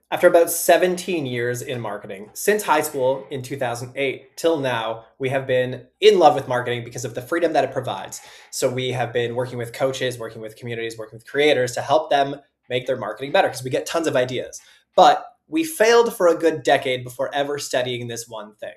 After about 17 years in marketing, since high school in 2008 till now, we have been in love with marketing because of the freedom that it provides. So we have been working with coaches, working with communities, working with creators to help them make their marketing better because we get tons of ideas. But we failed for a good decade before ever studying this one thing.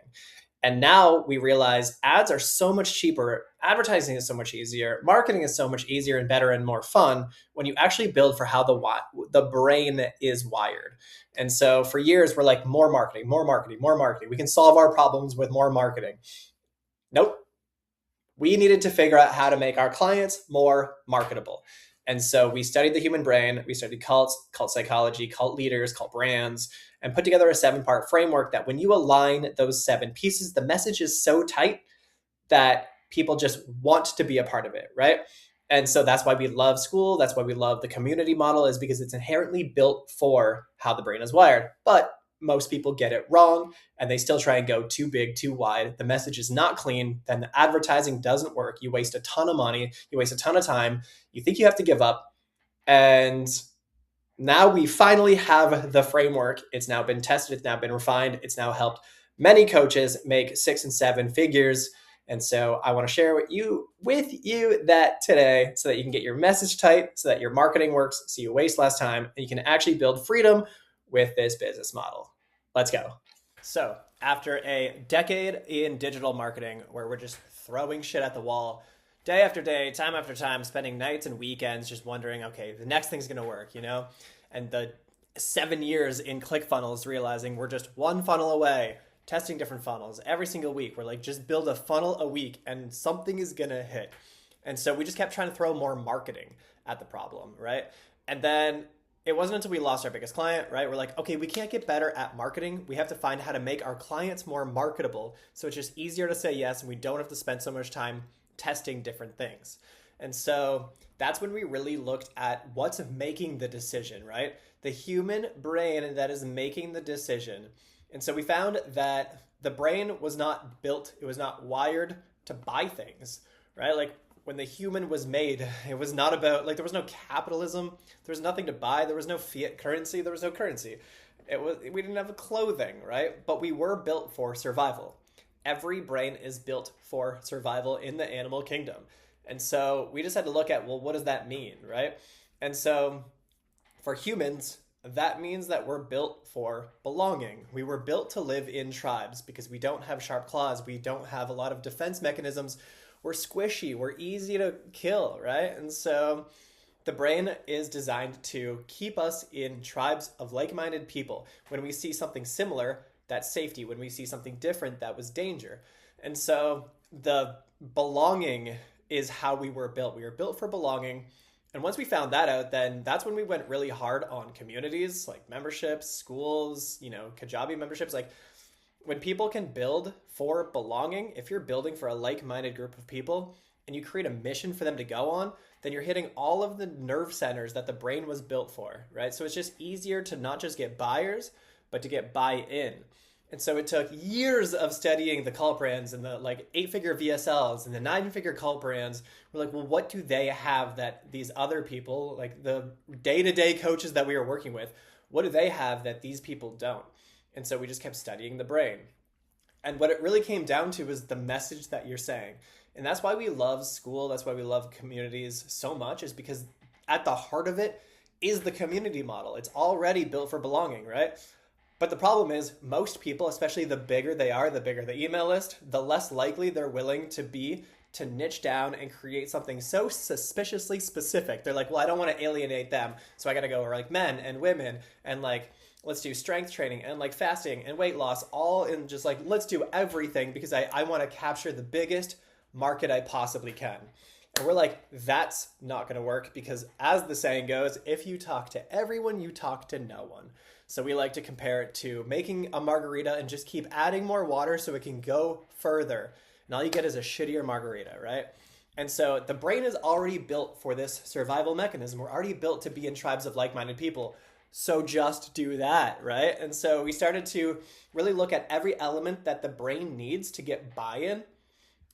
And now we realize ads are so much cheaper, advertising is so much easier, marketing is so much easier and better and more fun when you actually build for how the brain is wired. And so for years we're like more marketing, more marketing, more marketing. We can solve our problems with more marketing. Nope. We needed to figure out how to make our clients more marketable. And so we studied the human brain, we studied cults, cult psychology, cult leaders, cult brands, and put together a 7-part framework that when you align those 7 pieces, the message is so tight that people just want to be a part of it, right? And so that's why we love school. That's why we love the community model, is because it's inherently built for how the brain is wired. But most people get it wrong and they still try and go too big, too wide. The message is not clean. Then the advertising doesn't work. You waste a ton of money. You waste a ton of time. You think you have to give up. And now we finally have the framework. It's now been tested. It's now been refined. It's now helped many coaches make 6 and 7 figures. And so I want to share with you that today so that you can get your message tight, so that your marketing works, so you waste less time, and you can actually build freedom with this business model. Let's go. So after a decade in digital marketing where we're just throwing shit at the wall, day after day, time after time, spending nights and weekends just wondering, okay, the next thing's going to work, you know? And the 7 years in ClickFunnels realizing we're just one funnel away, testing different funnels every single week. We're like, just build a funnel a week and something is going to hit. And so we just kept trying to throw more marketing at the problem, right? And then it wasn't until we lost our biggest client, right? We're like, okay, we can't get better at marketing. We have to find how to make our clients more marketable. So it's just easier to say yes and we don't have to spend so much time testing different things. And so that's when we really looked at what's making the decision, right? The human brain that is making the decision. And so we found that the brain was not built, it was not wired to buy things, right? Like when the human was made, it was not about, like, there was no capitalism, there was nothing to buy, there was no fiat currency, there was no currency. We didn't have clothing, right? But we were built for survival. Every brain is built for survival in the animal kingdom. And so we just had to look at, well, what does that mean, right? And so for humans, that means that we're built for belonging. We were built to live in tribes because we don't have sharp claws. We don't have a lot of defense mechanisms. We're squishy. We're easy to kill, right? And so the brain is designed to keep us in tribes of like-minded people. When we see something similar, that's safety. When we see something different, that was danger. And so the belonging is how we were built. We were built for belonging. And once we found that out, then that's when we went really hard on communities, like memberships, schools, Kajabi memberships. Like when people can build for belonging, if you're building for a like-minded group of people and you create a mission for them to go on, then you're hitting all of the nerve centers that the brain was built for, right? So it's just easier to not just get buyers, but to get buy-in. And so it took years of studying the cult brands and the 8-figure VSLs and the 9-figure cult brands. We're like, well, what do they have that these other people, like the day-to-day coaches that we were working with, what do they have that these people don't? And so we just kept studying the brain. And what it really came down to was the message that you're saying. And that's why we love school. That's why we love communities so much, is because at the heart of it is the community model. It's already built for belonging, right? But the problem is most people, especially the bigger they are, the bigger the email list, the less likely they're willing to be to niche down and create something so suspiciously specific. They're like, well, I don't want to alienate them, so I got to go like men and women and let's do strength training and fasting and weight loss, all in just let's do everything because I want to capture the biggest market I possibly can. And we're like, that's not going to work because, as the saying goes, if you talk to everyone, you talk to no one. So we like to compare it to making a margarita and just keep adding more water so it can go further. And all you get is a shittier margarita, right? And so the brain is already built for this survival mechanism. We're already built to be in tribes of like-minded people. So just do that, right? And so we started to really look at every element that the brain needs to get buy-in.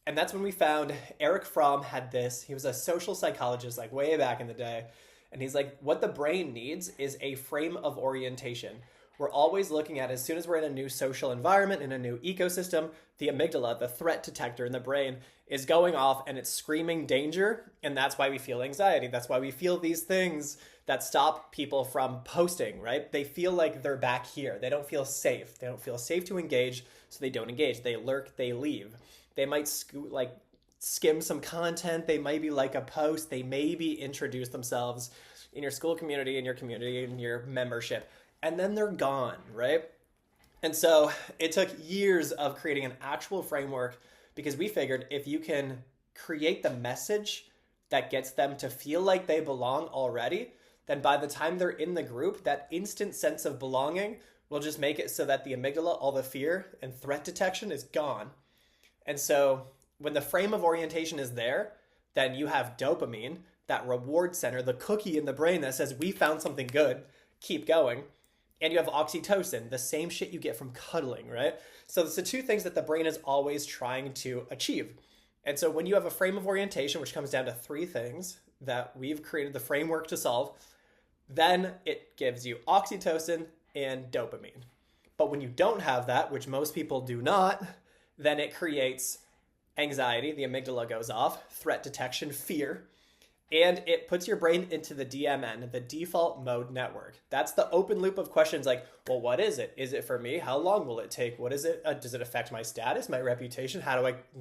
And that's when we found Eric Fromm had this. He was a social psychologist way back in the day. And he's like, what the brain needs is a frame of orientation. we're always looking at, as soon as we're in a new social environment, in a new ecosystem, the amygdala, the threat detector in the brain, is going off and it's screaming danger. And that's why we feel anxiety. That's why we feel these things that stop people from posting, right? They feel like they're back here. They don't feel safe. They don't feel safe to engage, so they don't engage. They lurk, they leave. They might skim some content. They maybe like a post. They maybe introduce themselves in your school community, in your membership, and then they're gone, right? And so it took years of creating an actual framework, because we figured if you can create the message that gets them to feel like they belong already, then by the time they're in the group, that instant sense of belonging will just make it so that the amygdala, all the fear and threat detection, is gone. And so when the frame of orientation is there, then you have dopamine, that reward center, the cookie in the brain that says, we found something good, keep going. And you have oxytocin, the same shit you get from cuddling, right? So it's the two things that the brain is always trying to achieve. And so when you have a frame of orientation, which comes down to three things that we've created the framework to solve, then it gives you oxytocin and dopamine. But when you don't have that, which most people do not, then it creates anxiety, the amygdala goes off, threat detection, fear, and it puts your brain into the DMN, the default mode network. That's the open loop of questions like, well, what is it? Is it for me? How long will it take? What is it? Does it affect my status, my reputation?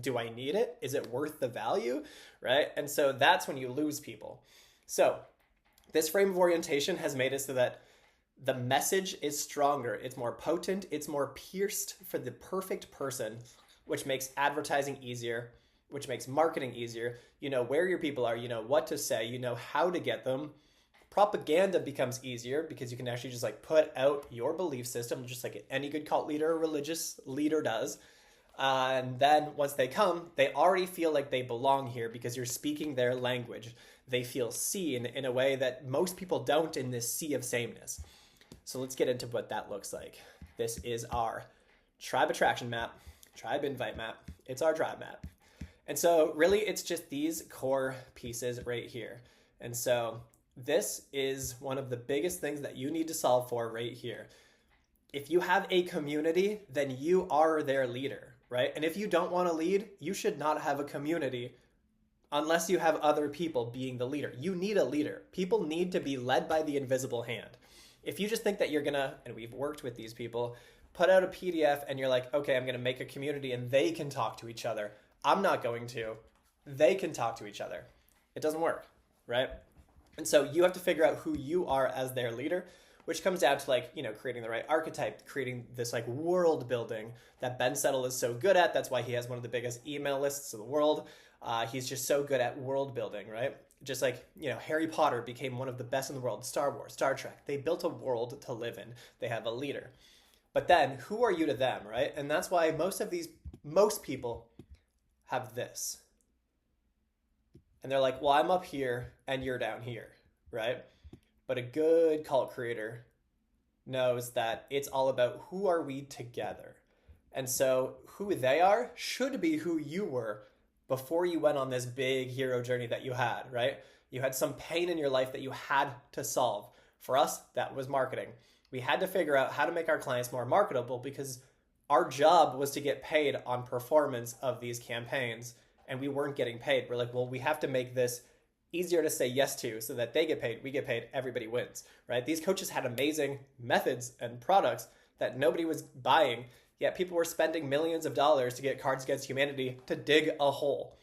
Do I need it? Is it worth the value? Right? And so that's when you lose people. So this frame of orientation has made it so that the message is stronger. It's more potent. It's more pierced for the perfect person, which makes advertising easier, which makes marketing easier. You know where your people are, you know what to say, you know how to get them. Propaganda becomes easier because you can actually just put out your belief system, just like any good cult leader or religious leader does. And then once they come, they already feel like they belong here because you're speaking their language. They feel seen in a way that most people don't in this sea of sameness. So let's get into what that looks like. This is our tribe attraction map, tribe invite map. It's our tribe map. And so really it's just these core pieces right here. And so this is one of the biggest things that you need to solve for right here. If you have a community, then you are their leader, right? And if you don't want to lead, you should not have a community unless you have other people being the leader. You need a leader. People need to be led by the invisible hand. If you just think that you're gonna, and we've worked with these people, put out a PDF and you're like, okay, I'm gonna make a community and they can talk to each other. I'm not going to. They can talk to each other. It doesn't work, right? And so you have to figure out who you are as their leader, which comes down to creating the right archetype, creating this world building that Ben Settle is so good at. That's why he has one of the biggest email lists in the world. He's just so good at world building, right? Just Harry Potter became one of the best in the world. Star Wars, Star Trek, they built a world to live in. They have a leader. But then who are you to them, right? And that's why most people have this. And they're like, well, I'm up here and you're down here, right? But a good cult creator knows that it's all about who are we together. And so who they are should be who you were before you went on this big hero journey that you had, right? You had some pain in your life that you had to solve. For us, that was marketing. We had to figure out how to make our clients more marketable because our job was to get paid on performance of these campaigns, and we weren't getting paid. We're like, well, we have to make this easier to say yes to so that they get paid, we get paid, everybody wins, right? These coaches had amazing methods and products that nobody was buying, yet people were spending millions of dollars to get Cards Against Humanity to dig a hole.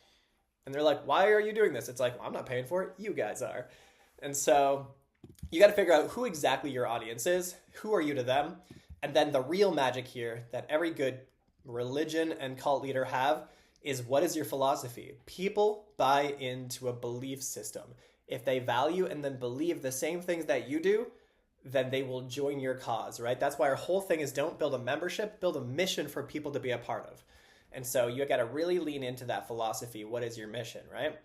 And they're like, why are you doing this? It's like, well, I'm not paying for it, you guys are. And so you got to figure out who exactly your audience is, who are you to them, and then the real magic here that every good religion and cult leader have is, what is your philosophy? People buy into a belief system. If they value and then believe the same things that you do, then they will join your cause, right? That's why our whole thing is don't build a membership, build a mission for people to be a part of. And so you got to really lean into that philosophy. What is your mission, right?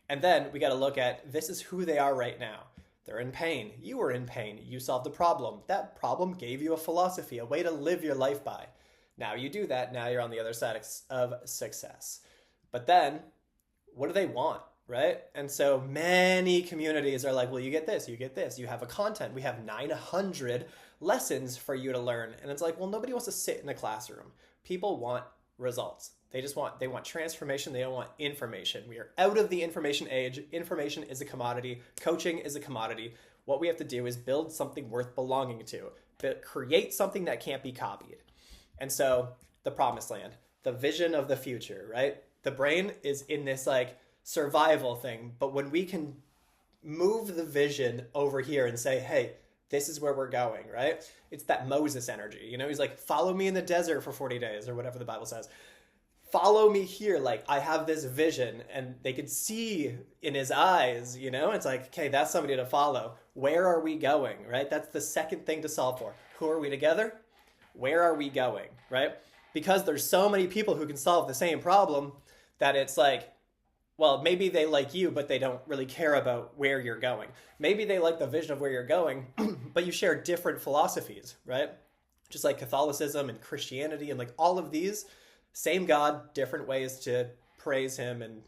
And then we got to look at, this is who they are right now. They're in pain. You were in pain. You solved the problem. That problem gave you a philosophy, a way to live your life by. Now you do that. Now you're on the other side of success. But then what do they want, right? And so many communities are like, well, you get this, you get this. You have a content. We have 900 lessons for you to learn. And it's like, well, nobody wants to sit in a classroom. People want results. They want transformation. They don't want information. We are out of the information age. Information is a commodity. Coaching is a commodity. What we have to do is build something worth belonging to, create something that can't be copied. And so the promised land, the vision of the future, right? The brain is in this like survival thing. But when we can move the vision over here and say, hey, this is where we're going, right? It's that Moses energy. You know, he's like, follow me in the desert for 40 days or whatever the Bible says. Follow me here. Like, I have this vision, and they could see in his eyes, you know, it's like, okay, that's somebody to follow. Where are we going, right? That's the second thing to solve for. Who are we together? Where are we going, right? Because there's so many people who can solve the same problem that it's like, well, maybe they like you, but they don't really care about where you're going. Maybe they like the vision of where you're going, but you share different philosophies, right? Just like Catholicism and Christianity and like all of these, same God, different ways to praise him and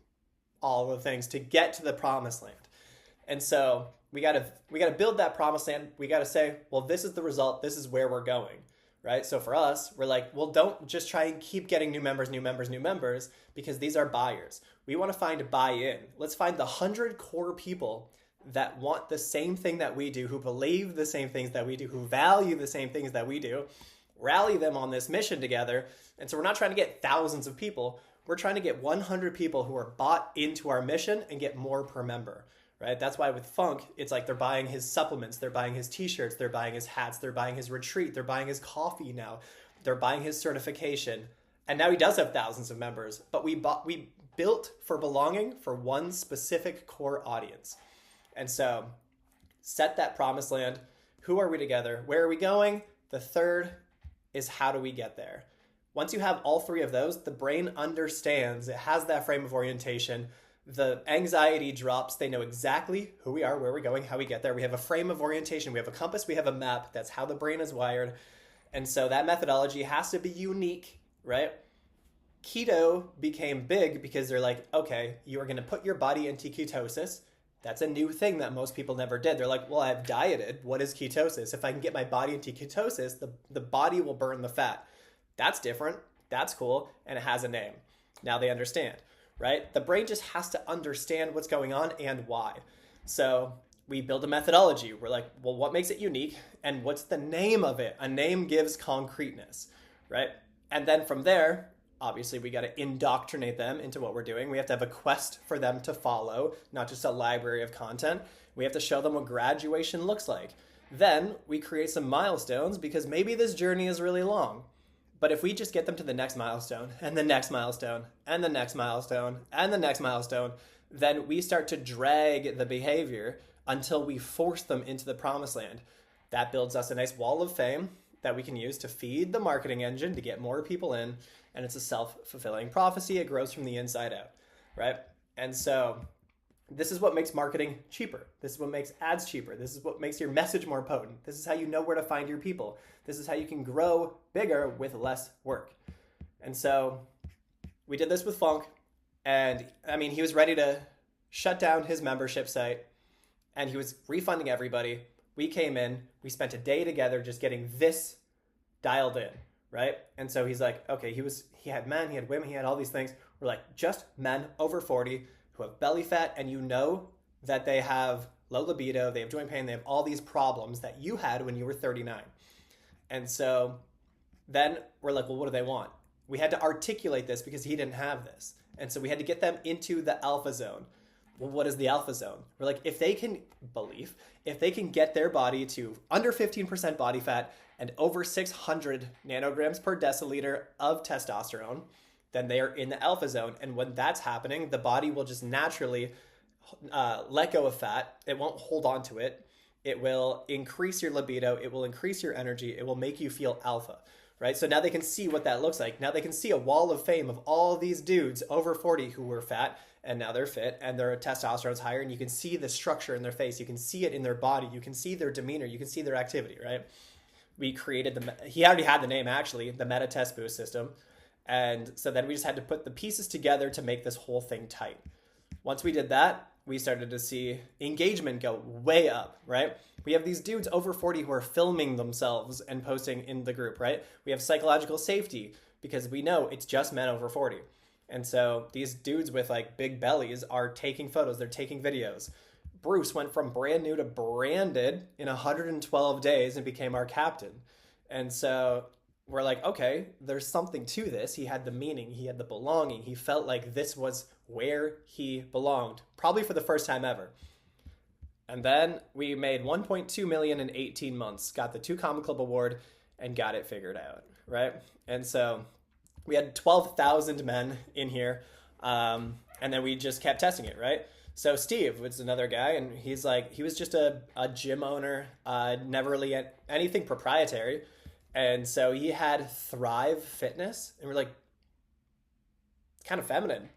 all the things to get to the promised land. And so we gotta build that promised land. We gotta say, well, this is the result. This is where we're going, right? So for us, we're like, well, don't just try and keep getting new members, because these are buyers. We want to find buy-in. Let's find the 100 core people that want the same thing that we do, who believe the same things that we do, who value the same things that we do, rally them on this mission together. And so we're not trying to get thousands of people. We're trying to get 100 people who are bought into our mission and get more per member, right? That's why with Funk, it's like they're buying his supplements, they're buying his t-shirts, they're buying his hats, they're buying his retreat, they're buying his coffee now, they're buying his certification. And now he does have thousands of members, but we built for belonging for one specific core audience. And so set that promised land. Who are we together? Where are we going? The third is how do we get there? Once you have all three of those, the brain understands, it has that frame of orientation. The anxiety drops. They know exactly who we are, where we're going, how we get there. We have a frame of orientation. We have a compass. We have a map. That's how the brain is wired. And so that methodology has to be unique, right? Keto became big because they're like, okay, you are going to put your body into ketosis. That's a new thing that most people never did. They're like, well, I've dieted. What is ketosis? If I can get my body into ketosis, the body will burn the fat. That's different. That's cool. And it has a name. Now they understand, right? The brain just has to understand what's going on and why. So we build a methodology. We're like, well, what makes it unique? And what's the name of it? A name gives concreteness, right? And then from there, obviously, we got to indoctrinate them into what we're doing. We have to have a quest for them to follow, not just a library of content. We have to show them what graduation looks like. Then we create some milestones because maybe this journey is really long. But if we just get them to the next milestone and the next milestone and the next milestone and the next milestone, then we start to drag the behavior until we force them into the promised land. That builds us a nice wall of fame that we can use to feed the marketing engine to get more people in. And it's a self-fulfilling prophecy. It grows from the inside out, right? And so this is what makes marketing cheaper. This is what makes ads cheaper. This is what makes your message more potent. This is how you know where to find your people. This is how you can grow bigger with less work. And so we did this with Funk. And I mean, he was ready to shut down his membership site and he was refunding everybody. We came in, we spent a day together just getting this dialed in, right? And so he's like, okay, he had men, he had women, he had all these things. We're like, just men over 40 who have belly fat, and you know that they have low libido, they have joint pain, they have all these problems that you had when you were 39. And so then we're like, well, what do they want? We had to articulate this because he didn't have this. And so we had to get them into the alpha zone. Well, what is the alpha zone? We're like, if they can get their body to under 15% body fat and over 600 nanograms per deciliter of testosterone, then they are in the alpha zone. And when that's happening, the body will just naturally let go of fat. It won't hold on to it. It will increase your libido. It will increase your energy. It will make you feel alpha, right? So now they can see what that looks like. Now they can see a wall of fame of all these dudes over 40 who were fat and now they're fit and their testosterone's higher, and you can see the structure in their face. You can see it in their body. You can see their demeanor. You can see their activity, right? We created he already had the name actually, the Meta Test Boost system. And so then we just had to put the pieces together to make this whole thing tight. Once we did that, we started to see engagement go way up, right? We have these dudes over 40 who are filming themselves and posting in the group, right? We have psychological safety because we know it's just men over 40. And so these dudes with like big bellies are taking photos, they're taking videos. Bruce went from brand new to branded in 112 days and became our captain. And so we're like, okay, there's something to this. He had the meaning, he had the belonging. He felt like this was where he belonged, probably for the first time ever. And then we made 1.2 million in 18 months, got the 2 Comic Club award, and got it figured out, right? And so we had 12,000 men in here, and then we just kept testing it, right? So Steve was another guy, and he's like, he was just a gym owner, never really had anything proprietary. And so he had Thrive Fitness, and we're like, kind of feminine.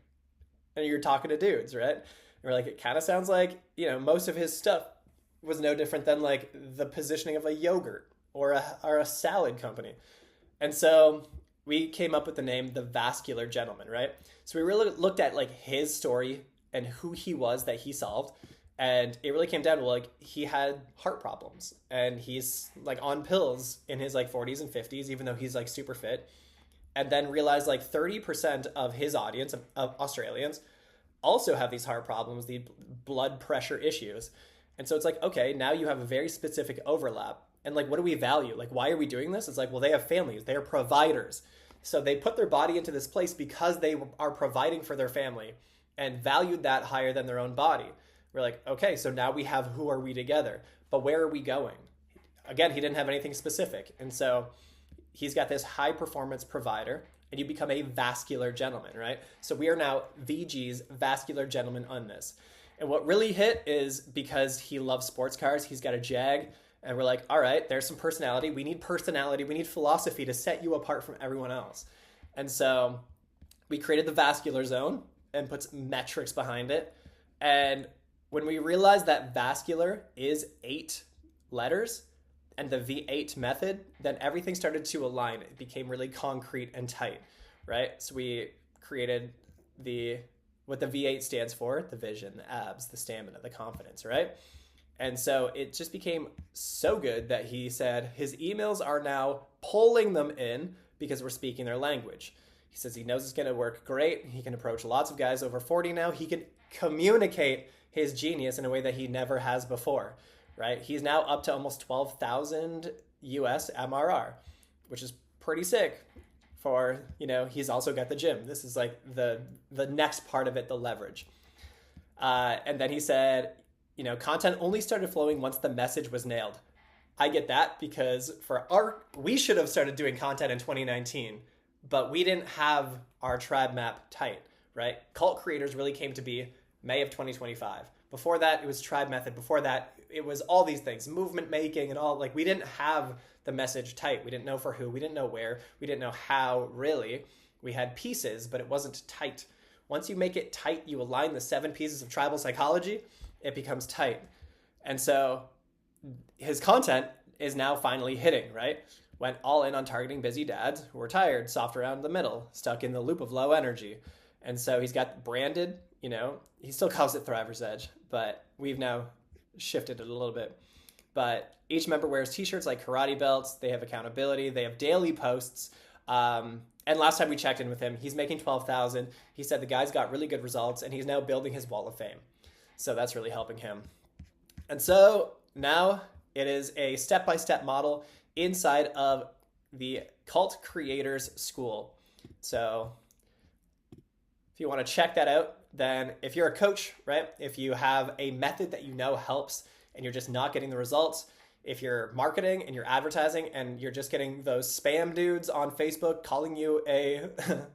And you're talking to dudes, right? And we're like, it kind of sounds like, most of his stuff was no different than like the positioning of a yogurt or a salad company. And so we came up with the name The Vascular Gentleman, right? So we really looked at like his story and who he was that he solved. And it really came down to like he had heart problems and he's like on pills in his like 40s and 50s, even though he's like super fit. And then realized like 30% of his audience of Australians also have these heart problems, the blood pressure issues. And so it's like, okay, now you have a very specific overlap. And like, what do we value? Like, why are we doing this? It's like, well, they have families, they are providers. So they put their body into this place because they are providing for their family and valued that higher than their own body. We're like, okay, so now we have who are we together, but where are we going? Again, he didn't have anything specific. And so he's got this high performance provider and you become a vascular gentleman, right? So we are now VG's Vascular Gentleman on this. And what really hit is because he loves sports cars, he's got a Jag, and we're like, all right, there's some personality. We need philosophy to set you apart from everyone else. And so we created the Vascular Zone and put metrics behind it. And when we realized that vascular is 8 letters and the V8 method, then everything started to align. It became really concrete and tight, right? So we created what the V8 stands for, the vision, the abs, the stamina, the confidence, right? And so it just became so good that he said his emails are now pulling them in because we're speaking their language. He says he knows it's going to work great. He can approach lots of guys over 40 now. He can communicate his genius in a way that he never has before, right? He's now up to almost 12,000 US MRR, which is pretty sick for, he's also got the gym. This is like the next part of it, the leverage. And then he said, content only started flowing once the message was nailed. I get that because we should have started doing content in 2019, but we didn't have our tribe map tight, right? Cult creators really came to be May of 2025. Before that, it was tribe method. Before that, it was all these things, movement making and all. Like, we didn't have the message tight. We didn't know for who. We didn't know where. We didn't know how, really. We had pieces, but it wasn't tight. Once you make it tight, you align the 7 pieces of tribal psychology, it becomes tight. And so his content is now finally hitting, right? Went all in on targeting busy dads who are tired, soft around the middle, stuck in the loop of low energy. And so he's got branded, he still calls it Thriver's Edge, but we've now shifted it a little bit. But each member wears t-shirts like karate belts. They have accountability. They have daily posts. And last time we checked in with him, he's making 12,000. He said the guy's got really good results and he's now building his wall of fame. So that's really helping him. And so now it is a step-by-step model inside of the Cult Creators School. So if you want to check that out, then if you're a coach, right? If you have a method that helps and you're just not getting the results, if you're marketing and you're advertising and you're just getting those spam dudes on Facebook calling you a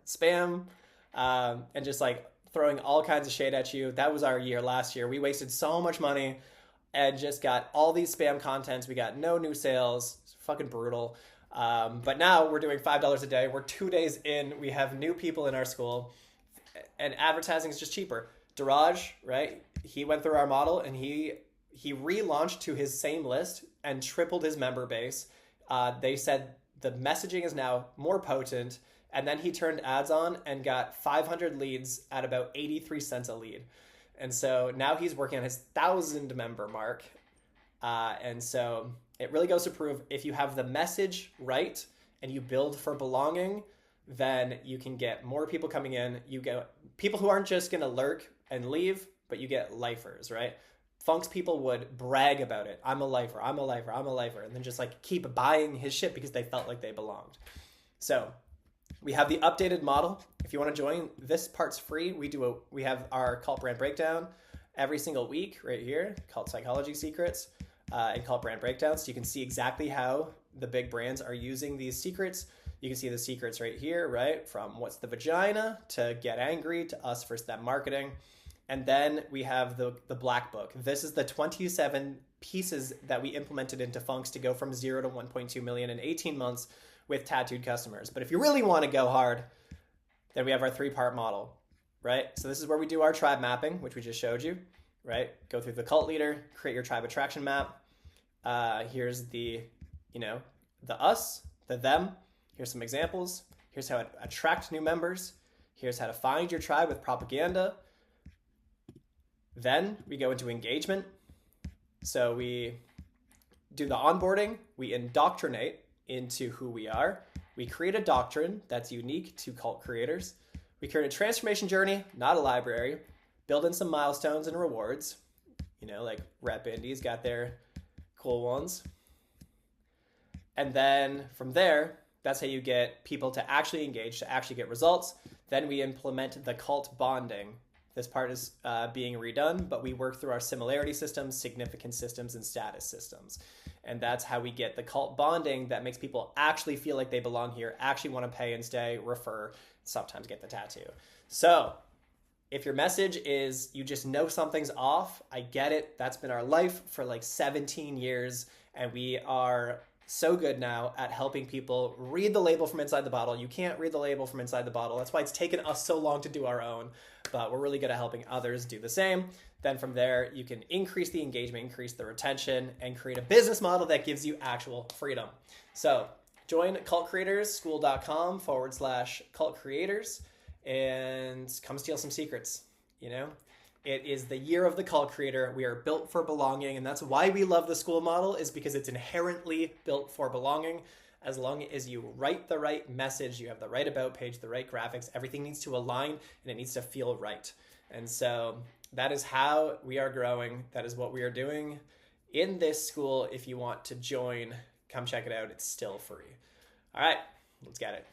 spam and just like throwing all kinds of shade at you, that was our year last year. We wasted so much money and just got all these spam contents. We got no new sales. It's fucking brutal. But now we're doing $5 a day. We're 2 days in. We have new people in our school. And advertising is just cheaper. Daraj, right? He went through our model and he relaunched to his same list and tripled his member base. They said the messaging is now more potent. And then he turned ads on and got 500 leads at about 83 cents a lead. And so now he's working on his 1,000 member mark. And so it really goes to prove if you have the message right and you build for belonging, then you can get more people coming in. You get people who aren't just going to lurk and leave, but you get lifers, right? Funk's people would brag about it. I'm a lifer, I'm a lifer, I'm a lifer, and then just like keep buying his shit because they felt like they belonged. So we have the updated model. If you want to join, this part's free. We have our cult brand breakdown every single week right here, cult psychology secrets, and cult brand breakdowns. So you can see exactly how the big brands are using these secrets. You can see the secrets right here, right? From what's the vagina to get angry to us for step marketing. And then we have the black book. This is the 27 pieces that we implemented into Funks to go from 0 to 1.2 million in 18 months with tattooed customers. But if you really want to go hard, then we have our 3-part model, right? So this is where we do our tribe mapping, which we just showed you, right? Go through the cult leader, create your tribe attraction map. Here's the us, the them. Here's some examples. Here's how to attract new members. Here's how to find your tribe with propaganda. Then we go into engagement. So we do the onboarding. We indoctrinate into who we are. We create a doctrine that's unique to cult creators. We create a transformation journey, not a library. Build in some milestones and rewards. Like Rep Indies got their cool ones. And then from there, that's how you get people to actually engage, to actually get results. Then we implement the cult bonding. This part is being redone, but we work through our similarity systems, significance systems, and status systems. And that's how we get the cult bonding that makes people actually feel like they belong here, actually want to pay and stay, refer, sometimes get the tattoo. So if your message is you just know something's off, I get it. That's been our life for like 17 years, and we are so good now at helping people read the label from inside the bottle. You can't read the label from inside the bottle. That's why it's taken us so long to do our own, but we're really good at helping others do the same. Then from there, you can increase the engagement, increase the retention, and create a business model that gives you actual freedom. So join cultcreatorsschool.com/cult creators and come steal some secrets. It is the year of the cult creator. We are built for belonging, and that's why we love the school model, is because it's inherently built for belonging. As long as you write the right message, you have the right about page, the right graphics, everything needs to align and it needs to feel right. And so that is how we are growing. That is what we are doing in this school. If you want to join, come check it out. It's still free. All right, let's get it.